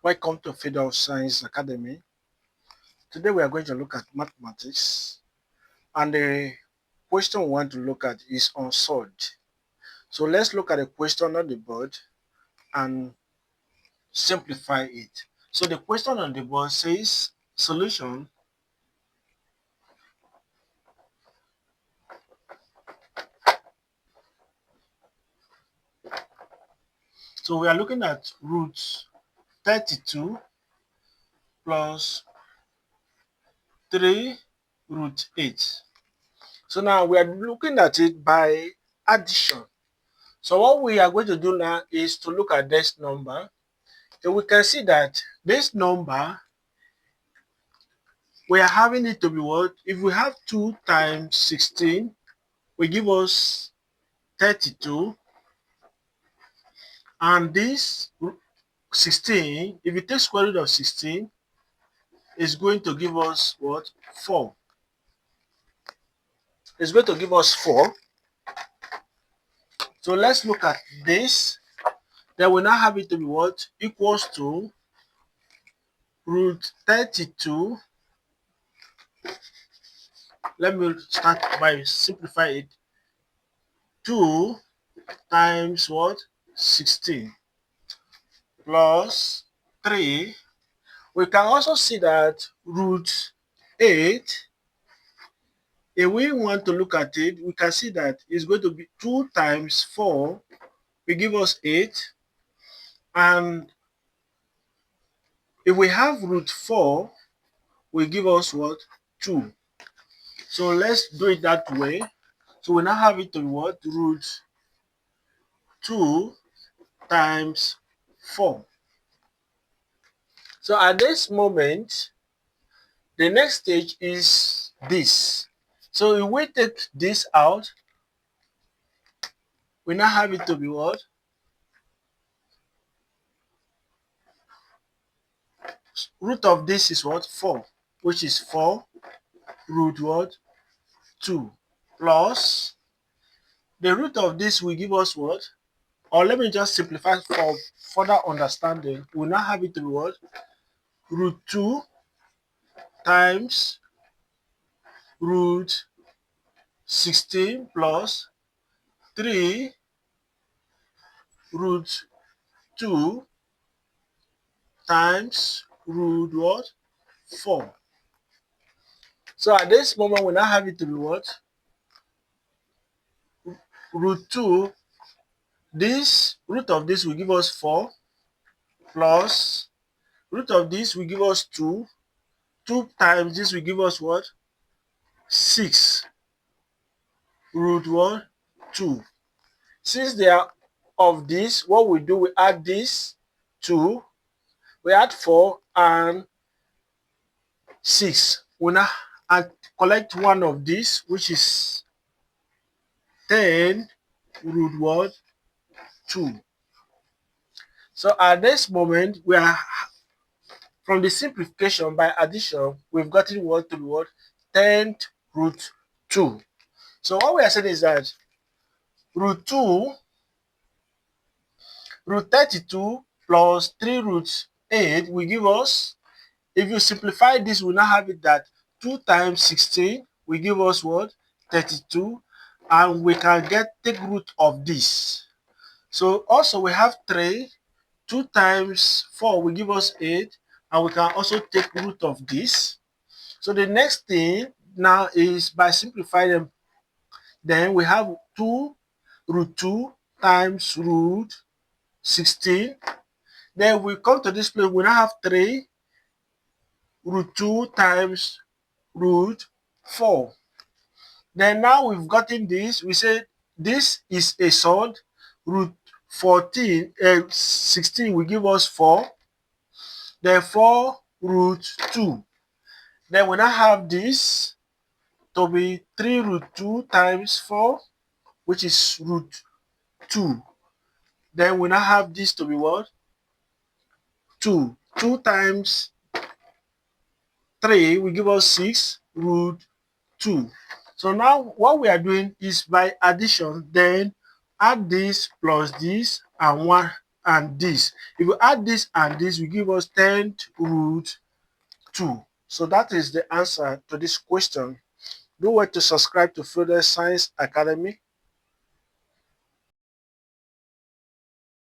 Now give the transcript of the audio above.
Welcome to Federal Science Academy. Today we are going to look at mathematics, and the question we want to look at is on sword. So let's look at the question on the board and simplify it. So the question on the board says solution. So we are looking at root 32 plus 3 root 8. So now we are looking at it by addition. So what we are going to do now is to look at this number. So we can see that this number, we are having it to be what? If we have 2 times 16, will give us 32. And this 16, if you take square root of 16, is going to give us what? 4. It's going to give us 4. So let's look at this. Then we now have it to be what? Equals to root 32. Let me start by simplify it. 2 times what? 16 plus 3. We can also see that root 8, if we want to look at it, we can see that it's going to be 2 times 4 will give us 8. And if we have root 4, will give us what? 2. So let's do it that way. So we now have it to be what? Root 2 times 4. So at this moment, the next stage is this. So if we take this out, we now have it to be what? Root of this is what? 4, which is 4 root what? 2 plus the root of this will give us what? Or let me just simplify for further understanding. We now have it to be what? Root 2 times root 16 plus 3 root 2 times root what? 4. So at this moment, we now have it to be what? Root 2. This root of this will give us 4 plus root of this will give us 2. 2 times this will give us what? 6 root 1, 2. Since they are of this, what we do, we add this 2, we add 4 and 6. We now collect one of this, which is 10 root 1, 2. So at this moment, we are from the simplification by addition, we've gotten what to be what? 10 root 2. So what we are saying is that root 2, root 32 plus 3 root 8 will give us, if you simplify this, we now have it that 2 times 16 will give us what? 32. And we can take root of this. So also we have 3. 2 times 4 will give us 8. And we can also take root of this. So the next thing now is by simplifying them, then we have 2 root 2 times root 16. Then we come to this place, we now have 3 root 2 times root 4. Then now we've gotten this, we say this is a sword. Root 16 will give us 4. Then 4 root 2. Then we now have this to be 3 root 2 times 4, which is root 2. Then we now have this to be what? 2. 2 times 3 will give us 6 root 2. So now what we are doing is by addition, then add this plus this and 1 and this. If you add this and this, will give us 10 root 2. So that is the answer to this question. Do well to subscribe to Further Science Academy.